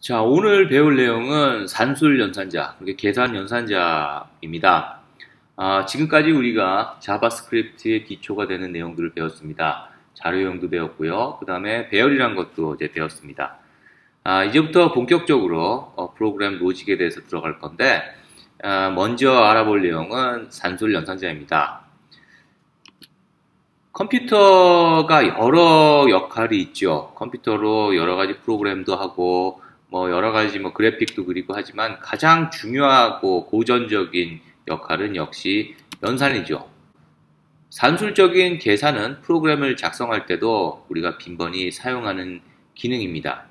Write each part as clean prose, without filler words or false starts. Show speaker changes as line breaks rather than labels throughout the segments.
자, 오늘 배울 내용은 산술 연산자, 그게 계산 연산자입니다. 지금까지 우리가 자바스크립트의 기초가 되는 내용들을 배웠습니다. 자료형도 배웠고요. 그 다음에 배열이란 것도 이제 배웠습니다. 이제부터 본격적으로 프로그램 로직에 대해서 들어갈 건데, 먼저 알아볼 내용은 산술 연산자입니다. 컴퓨터가 여러 역할이 있죠. 컴퓨터로 여러 가지 프로그램도 하고, 여러 가지 그래픽도 그리고 하지만 가장 중요하고 고전적인 역할은 역시 연산이죠. 산술적인 계산은 프로그램을 작성할 때도 우리가 빈번히 사용하는 기능입니다.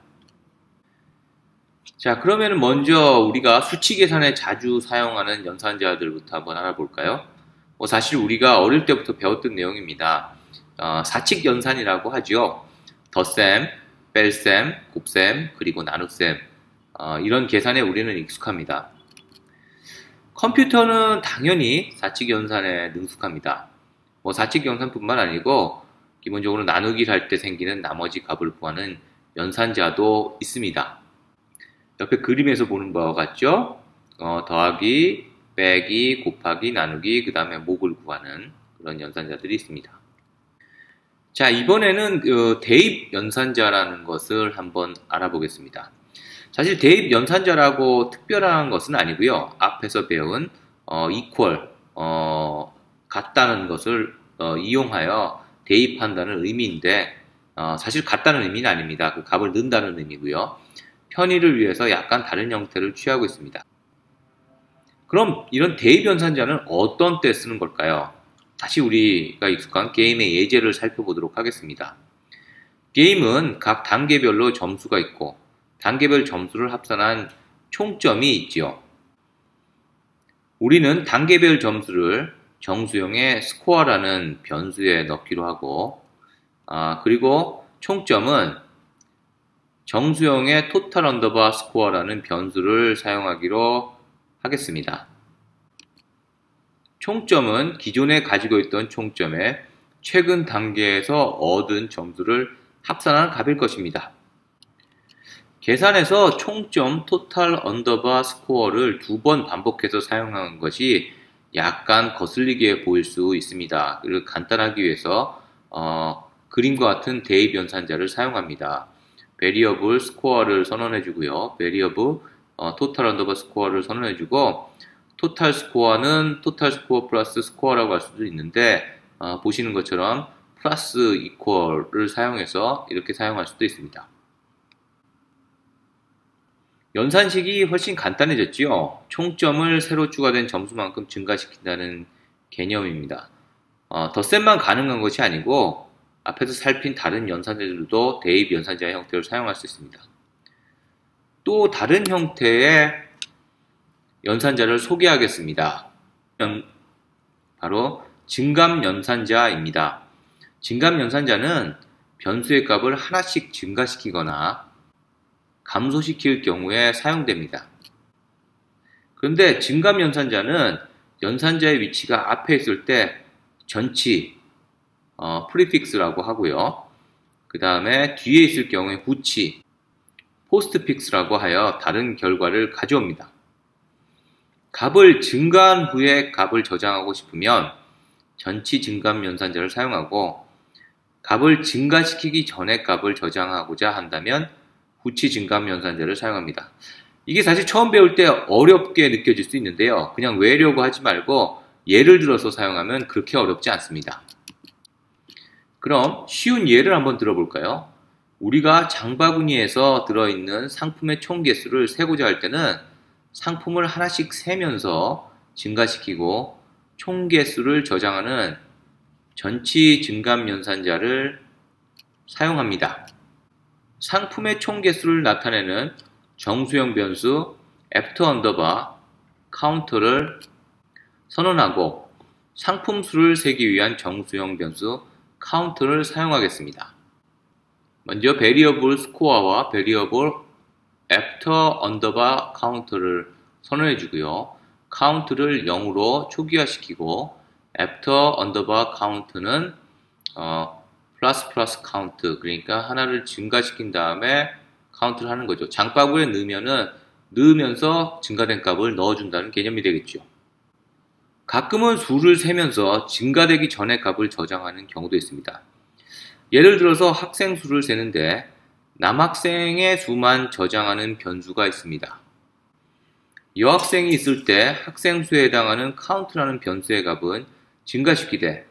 자, 그러면 먼저 우리가 수치 계산에 자주 사용하는 연산자들부터 한번 알아볼까요? 사실 우리가 어릴 때부터 배웠던 내용입니다. 사칙 연산이라고 하죠. 덧셈, 뺄셈, 곱셈, 그리고 나눗셈, 이런 계산에 우리는 익숙합니다. 컴퓨터는 당연히 사칙 연산에 능숙합니다. 사칙 연산뿐만 아니고 기본적으로 나누기를 할 때 생기는 나머지 값을 구하는 연산자도 있습니다. 옆에 그림에서 보는 바와 같죠? 더하기, 빼기, 곱하기, 나누기, 그 다음에 목을 구하는 그런 연산자들이 있습니다. 자, 이번에는 대입 연산자라는 것을 한번 알아보겠습니다. 사실 대입 연산자라고 특별한 것은 아니고요. 앞에서 배운 equal, 같다는 것을 이용하여 대입한다는 의미인데 사실 같다는 의미는 아닙니다. 그 값을 넣는다는 의미고요. 편의를 위해서 약간 다른 형태를 취하고 있습니다. 그럼 이런 대입 연산자는 어떤 때 쓰는 걸까요? 다시 우리가 익숙한 게임의 예제를 살펴보도록 하겠습니다. 게임은 각 단계별로 점수가 있고 단계별 점수를 합산한 총점이 있지요. 우리는 단계별 점수를 정수형의 스코어라는 변수에 넣기로 하고 그리고 총점은 정수형의 토탈 언더바 스코어라는 변수를 사용하기로 하겠습니다. 총점은 기존에 가지고 있던 총점에 최근 단계에서 얻은 점수를 합산한 값일 것입니다. 계산에서 총점 토탈 언더바 스코어를 2번 반복해서 사용한 것이 약간 거슬리게 보일 수 있습니다. 그리고 간단하기 위해서 그림과 같은 대입 연산자를 사용합니다. 베리어블 스코어를 선언해 주고요. 베리어블 토탈 언더바 스코어를 선언해 주고 토탈 스코어는 토탈 스코어 플러스 스코어라고 할 수도 있는데 보시는 것처럼 플러스 이퀄을 사용해서 이렇게 사용할 수도 있습니다. 연산식이 훨씬 간단해졌지요. 총점을 새로 추가된 점수만큼 증가시킨다는 개념입니다. 덧셈만 가능한 것이 아니고 앞에서 살핀 다른 연산자들도 대입 연산자의 형태를 사용할 수 있습니다. 또 다른 형태의 연산자를 소개하겠습니다. 바로 증감 연산자입니다. 증감 연산자는 변수의 값을 하나씩 증가시키거나 감소시킬 경우에 사용됩니다. 그런데 증감 연산자는 연산자의 위치가 앞에 있을 때 전치, 프리픽스라고 하고요. 그 다음에 뒤에 있을 경우에 후치, 포스트픽스라고 하여 다른 결과를 가져옵니다. 값을 증가한 후에 값을 저장하고 싶으면 전치 증감 연산자를 사용하고 값을 증가시키기 전에 값을 저장하고자 한다면 후치 증감 연산자를 사용합니다. 이게 사실 처음 배울 때 어렵게 느껴질 수 있는데요. 그냥 외우려고 하지 말고 예를 들어서 사용하면 그렇게 어렵지 않습니다. 그럼 쉬운 예를 한번 들어볼까요? 우리가 장바구니에서 들어있는 상품의 총 개수를 세고자 할 때는 상품을 하나씩 세면서 증가시키고 총 개수를 저장하는 전치 증감 연산자를 사용합니다. 상품의 총 개수를 나타내는 정수형 변수 after 언더바 카운터를 선언하고 상품 수를 세기 위한 정수형 변수 카운트를 사용하겠습니다. 먼저 베리어블 스코어와 베리어블 after 언더바 카운트를 선언해 주고요. 카운트를 0으로 초기화시키고 after 언더바 카운트는 플러스 카운트, 그러니까 하나를 증가시킨 다음에 카운트를 하는 거죠. 장바구니에 넣으면서 증가된 값을 넣어준다는 개념이 되겠죠. 가끔은 수를 세면서 증가되기 전의 값을 저장하는 경우도 있습니다. 예를 들어서 학생 수를 세는데 남학생의 수만 저장하는 변수가 있습니다. 여학생이 있을 때 학생 수에 해당하는 카운트라는 변수의 값은 증가시키되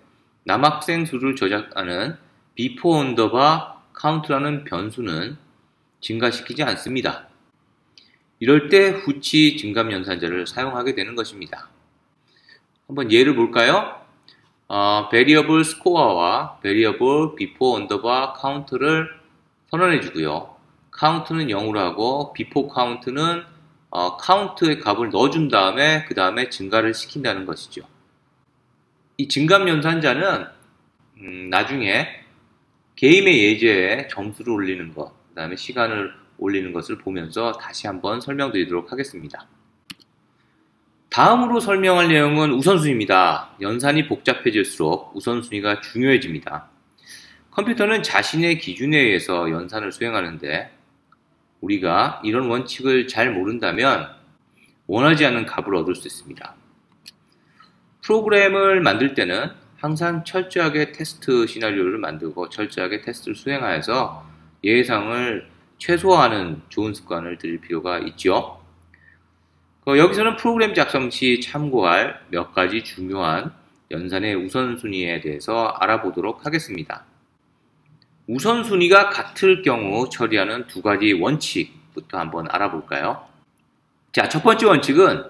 남학생 수를 저장하는 before underbar count라는 변수는 증가시키지 않습니다. 이럴 때 후치 증감 연산자를 사용하게 되는 것입니다. 한번 예를 볼까요? variable score와 variable before underbar count를 선언해 주고요. count는 0으로 하고 before count는 count의 값을 넣어준 다음에 그 다음에 증가를 시킨다는 것이죠. 이 증감 연산자는 나중에 게임의 예제에 점수를 올리는 것, 그 다음에 시간을 올리는 것을 보면서 다시 한번 설명드리도록 하겠습니다. 다음으로 설명할 내용은 우선순위입니다. 연산이 복잡해질수록 우선순위가 중요해집니다. 컴퓨터는 자신의 기준에 의해서 연산을 수행하는데 우리가 이런 원칙을 잘 모른다면 원하지 않는 값을 얻을 수 있습니다. 프로그램을 만들 때는 항상 철저하게 테스트 시나리오를 만들고 철저하게 테스트를 수행하여서 예상을 최소화하는 좋은 습관을 들일 필요가 있죠. 여기서는 프로그램 작성 시 참고할 몇 가지 중요한 연산의 우선순위에 대해서 알아보도록 하겠습니다. 우선순위가 같을 경우 처리하는 두 가지 원칙부터 한번 알아볼까요? 자, 첫 번째 원칙은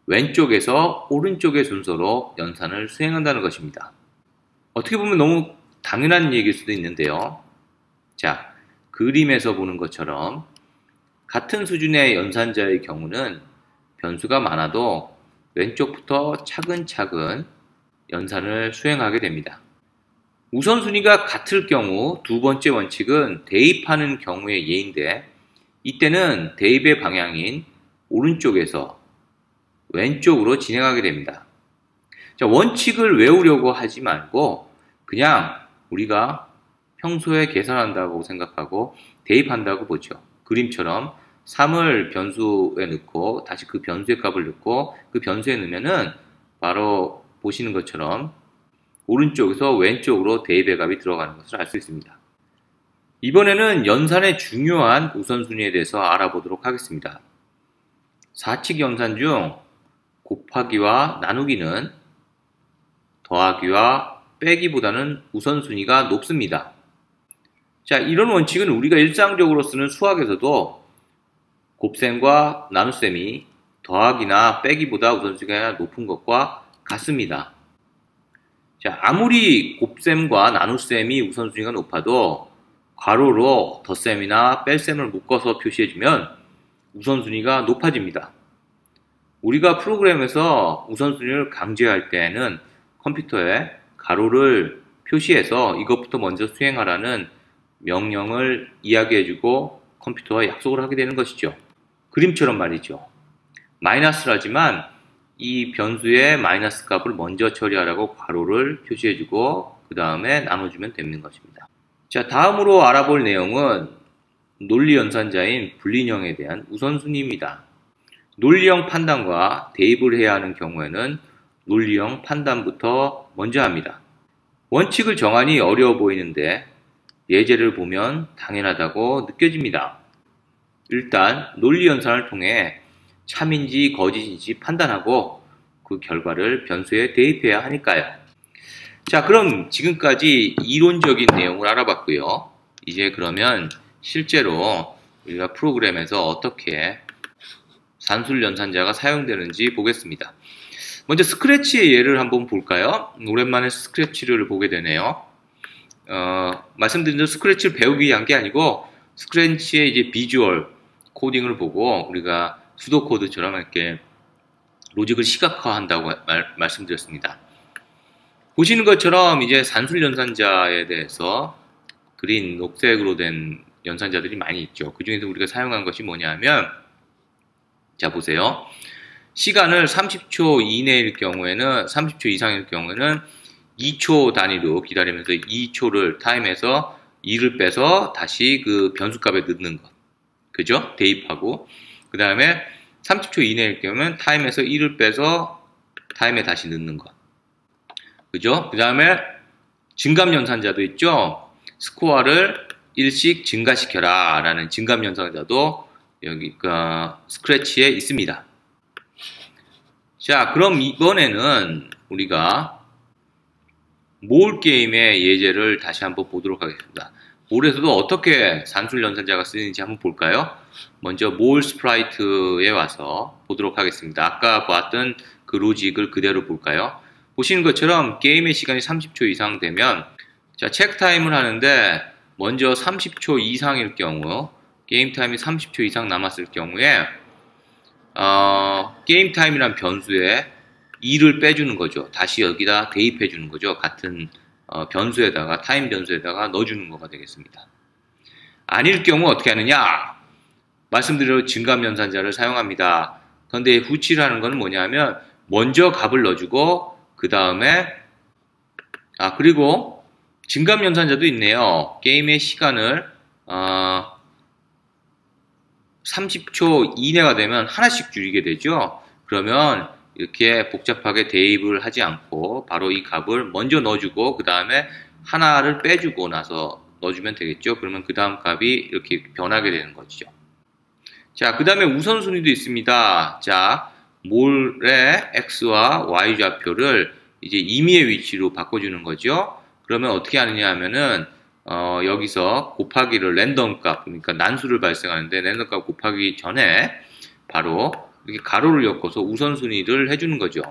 왼쪽에서 오른쪽의 순서로 연산을 수행한다는 것입니다. 어떻게 보면 너무 당연한 얘기일 수도 있는데요. 자, 그림에서 보는 것처럼 같은 수준의 연산자의 경우는 변수가 많아도 왼쪽부터 차근차근 연산을 수행하게 됩니다. 우선순위가 같을 경우 두 번째 원칙은 대입하는 경우의 예인데 이때는 대입의 방향인 오른쪽에서 왼쪽으로 진행하게 됩니다. 자, 원칙을 외우려고 하지 말고 그냥 우리가 평소에 계산한다고 생각하고 대입한다고 보죠. 그림처럼 3을 변수에 넣고 다시 그 변수의 값을 넣고 그 변수에 넣으면은 바로 보시는 것처럼 오른쪽에서 왼쪽으로 대입의 값이 들어가는 것을 알 수 있습니다. 이번에는 연산의 중요한 우선순위에 대해서 알아보도록 하겠습니다. 사칙 연산 중 곱하기와 나누기는 더하기와 빼기보다는 우선순위가 높습니다. 자, 이런 원칙은 우리가 일상적으로 쓰는 수학에서도 곱셈과 나눗셈이 더하기나 빼기보다 우선순위가 높은 것과 같습니다. 자, 아무리 곱셈과 나눗셈이 우선순위가 높아도 괄호로 덧셈이나 뺄셈을 묶어서 표시해주면 우선순위가 높아집니다. 우리가 프로그램에서 우선순위를 강제할 때에는 컴퓨터에 가로를 표시해서 이것부터 먼저 수행하라는 명령을 이야기해주고 컴퓨터와 약속을 하게 되는 것이죠. 그림처럼 말이죠. 마이너스라지만 이 변수의 마이너스 값을 먼저 처리하라고 괄호를 표시해주고 그 다음에 나눠주면 되는 것입니다. 자, 다음으로 알아볼 내용은 논리연산자인 불리인형에 대한 우선순위입니다. 논리형 판단과 대입을 해야 하는 경우에는 논리형 판단부터 먼저 합니다. 원칙을 정하니 어려워 보이는데 예제를 보면 당연하다고 느껴집니다. 일단 논리연산을 통해 참인지 거짓인지 판단하고 그 결과를 변수에 대입해야 하니까요. 자, 그럼 지금까지 이론적인 내용을 알아봤고요. 이제 그러면 실제로 우리가 프로그램에서 어떻게 산술 연산자가 사용되는지 보겠습니다. 먼저 스크래치의 예를 한번 볼까요? 오랜만에 스크래치를 보게 되네요. 말씀드린 대로 스크래치를 배우기 위한 게 아니고 스크래치의 이제 비주얼 코딩을 보고 우리가 수도 코드처럼 이렇게 로직을 시각화한다고 말씀드렸습니다. 보시는 것처럼 이제 산술 연산자에 대해서 그린 녹색으로 된 연산자들이 많이 있죠. 그 중에서 우리가 사용한 것이 뭐냐면, 자 보세요. 시간을 30초 이내일 경우에는, 30초 이상일 경우에는 2초 단위로 기다리면서 2초를 타임에서 2를 빼서 다시 그 변수값에 넣는 것. 그죠? 대입하고. 그 다음에 30초 이내일 경우는 타임에서 1을 빼서 타임에 다시 넣는 것. 그죠? 그 다음에 증감 연산자도 있죠? 스코어를 1씩 증가시켜라 라는 증감 연산자도 여기 스크래치에 있습니다. 자, 그럼 이번에는 우리가 몰 게임의 예제를 다시 한번 보도록 하겠습니다. 몰에서도 어떻게 산술 연산자가 쓰이는지 한번 볼까요? 먼저 몰 스프라이트에 와서 보도록 하겠습니다. 아까 보았던 그 로직을 그대로 볼까요? 보시는 것처럼 게임의 시간이 30초 이상 되면 자, 체크 타임을 하는데 먼저 30초 이상일 경우 게임 타임이 30초 이상 남았을 경우에 게임 타임이란 변수에 2를 빼주는 거죠. 다시 여기다 대입해 주는 거죠. 같은 변수에다가 타임 변수에다가 넣어주는 거가 되겠습니다. 아닐 경우 어떻게 하느냐? 말씀드린 증감 연산자를 사용합니다. 그런데 후치라는 건 뭐냐면 먼저 값을 넣어주고 그 다음에 그리고 증감 연산자도 있네요. 게임의 시간을 30초 이내가 되면 하나씩 줄이게 되죠. 그러면 이렇게 복잡하게 대입을 하지 않고 바로 이 값을 먼저 넣어주고 그 다음에 하나를 빼주고 나서 넣어주면 되겠죠. 그러면 그 다음 값이 이렇게 변하게 되는 거죠. 자, 그 다음에 우선순위도 있습니다. 자, 몰의 x와 y 좌표를 이제 임의의 위치로 바꿔주는 거죠. 그러면 어떻게 하느냐 하면은 여기서 곱하기를 랜덤 값, 그러니까 난수를 발생하는데 랜덤 값 곱하기 전에 바로 이렇게 가로를 엮어서 우선순위를 해주는 거죠.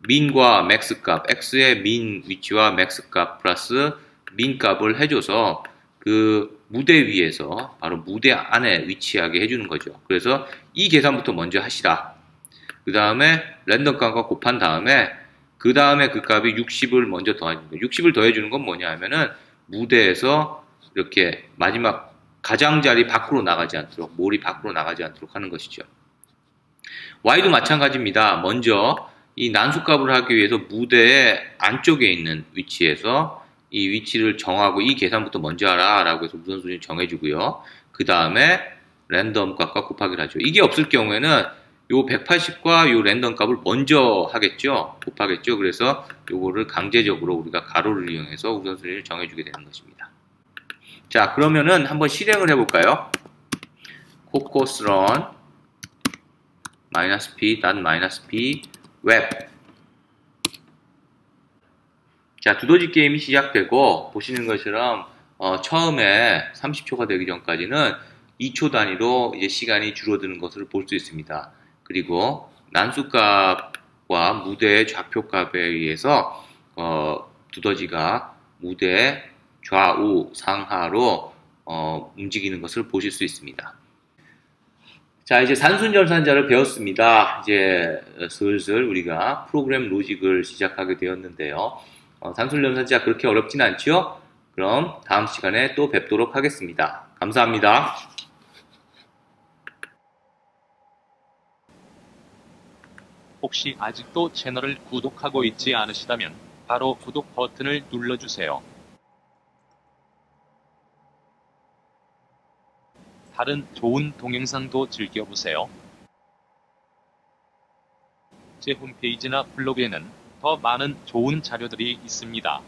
민과 맥스 값, x의 민 위치와 맥스 값 플러스 민 값을 해줘서 그 무대 위에서 바로 무대 안에 위치하게 해주는 거죠. 그래서 이 계산부터 먼저 하시라. 그 다음에 랜덤 값과 곱한 다음에 그 다음에 그 값이 60을 먼저 더해주는 거예요. 60을 더해주는 건 뭐냐 하면은 무대에서 이렇게 마지막 가장자리 밖으로 나가지 않도록, 몰이 밖으로 나가지 않도록 하는 것이죠. y도 마찬가지입니다. 먼저 이 난수값을 하기 위해서 무대의 안쪽에 있는 위치에서 이 위치를 정하고 이 계산부터 먼저 하라 라고 해서 우선순위를 정해주고요. 그 다음에 랜덤 값과 곱하기를 하죠. 이게 없을 경우에는 요 180과 요 랜덤 값을 먼저 하겠죠. 곱하겠죠. 그래서 요거를 강제적으로 우리가 가로를 이용해서 우선순위를 정해주게 되는 것입니다. 자, 그러면은 한번 실행을 해볼까요? 코코스런 -p -p 웹. 자, 두더지 게임이 시작되고 보시는 것처럼 처음에 30초가 되기 전까지는 2초 단위로 이제 시간이 줄어드는 것을 볼 수 있습니다. 그리고 난수값과 무대의 좌표값에 의해서 두더지가 무대 좌우 상하로 움직이는 것을 보실 수 있습니다. 자, 이제 산술연산자를 배웠습니다. 이제 슬슬 우리가 프로그램 로직을 시작하게 되었는데요. 산술연산자 그렇게 어렵진 않죠? 그럼 다음 시간에 또 뵙도록 하겠습니다. 감사합니다.
혹시 아직도 채널을 구독하고 있지 않으시다면 바로 구독 버튼을 눌러주세요. 다른 좋은 동영상도 즐겨보세요. 제 홈페이지나 블로그에는 더 많은 좋은 자료들이 있습니다.